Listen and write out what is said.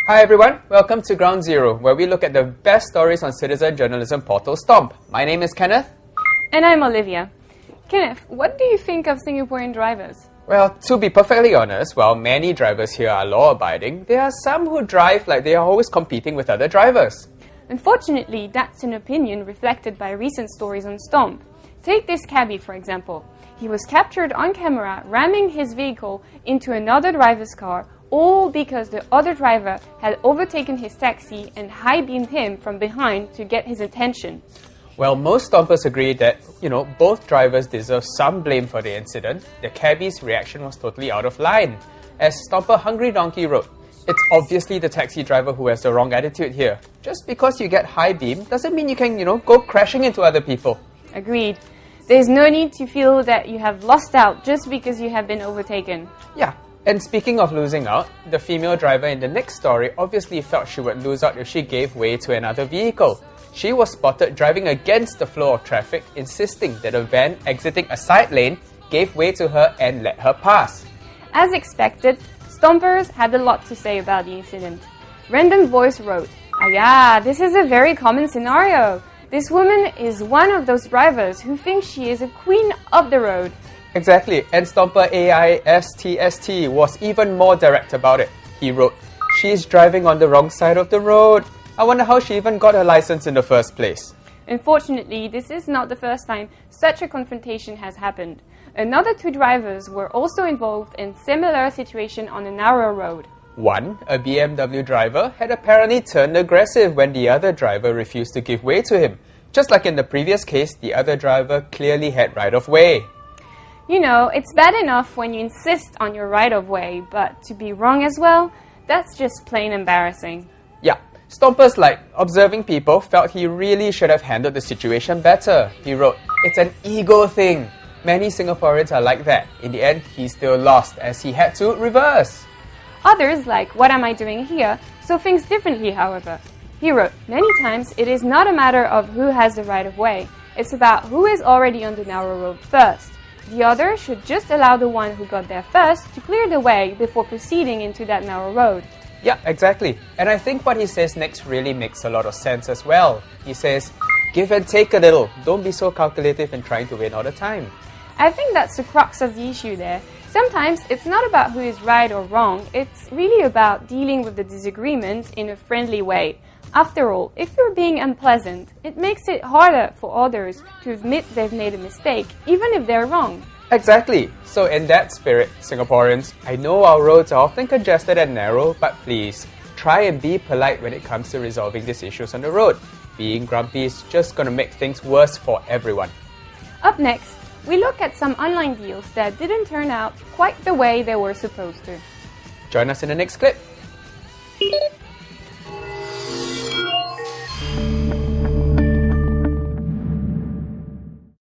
Hi everyone, welcome to Ground Zero, where we look at the best stories on citizen journalism portal Stomp. My name is Kenneth. And I'm Olivia. Kenneth, what do you think of Singaporean drivers? Well, to be perfectly honest, while many drivers here are law-abiding, there are some who drive like they are always competing with other drivers. Unfortunately, that's an opinion reflected by recent stories on Stomp. Take this cabbie, for example. He was captured on camera ramming his vehicle into another driver's car, all because the other driver had overtaken his taxi and high-beamed him from behind to get his attention. Well, most Stompers agree that, both drivers deserve some blame for the incident. The cabbie's reaction was totally out of line. As Stomper Hungry Donkey wrote, it's obviously the taxi driver who has the wrong attitude here. Just because you get high-beamed doesn't mean you can, go crashing into other people. Agreed. There's no need to feel that you have lost out just because you have been overtaken. Yeah. And speaking of losing out, the female driver in the next story obviously felt she would lose out if she gave way to another vehicle. She was spotted driving against the flow of traffic, insisting that a van exiting a side lane gave way to her and let her pass. As expected, Stompers had a lot to say about the incident. Random Voice wrote, "Aya, this is a very common scenario. This woman is one of those drivers who thinks she is a queen of the road." Exactly, and Stomper AISTST was even more direct about it. He wrote, "She's driving on the wrong side of the road. I wonder how she even got her license in the first place." Unfortunately, this is not the first time such a confrontation has happened. Another two drivers were also involved in similar situation on a narrow road. One, a BMW driver, had apparently turned aggressive when the other driver refused to give way to him. Just like in the previous case, the other driver clearly had right of way. It's bad enough when you insist on your right-of-way, but to be wrong as well, that's just plain embarrassing. Yeah, Stompers like observing people felt he really should have handled the situation better. He wrote, "It's an ego thing. Many Singaporeans are like that. In the end, he still lost as he had to reverse." Others, like "What am I doing here?" saw things differently, however. He wrote, "Many times it is not a matter of who has the right-of-way. It's about who is already on the narrow road first. The other should just allow the one who got there first to clear the way before proceeding into that narrow road." Yeah, exactly. And I think what he says next really makes a lot of sense as well. He says, give and take a little. Don't be so calculative and trying to win all the time. I think that's the crux of the issue there. Sometimes it's not about who is right or wrong, it's really about dealing with the disagreement in a friendly way. After all, if you're being unpleasant, it makes it harder for others to admit they've made a mistake, even if they're wrong. Exactly. So in that spirit, Singaporeans, I know our roads are often congested and narrow, but please, try and be polite when it comes to resolving these issues on the road. Being grumpy is just going to make things worse for everyone. Up next, we look at some online deals that didn't turn out quite the way they were supposed to. Join us in the next clip.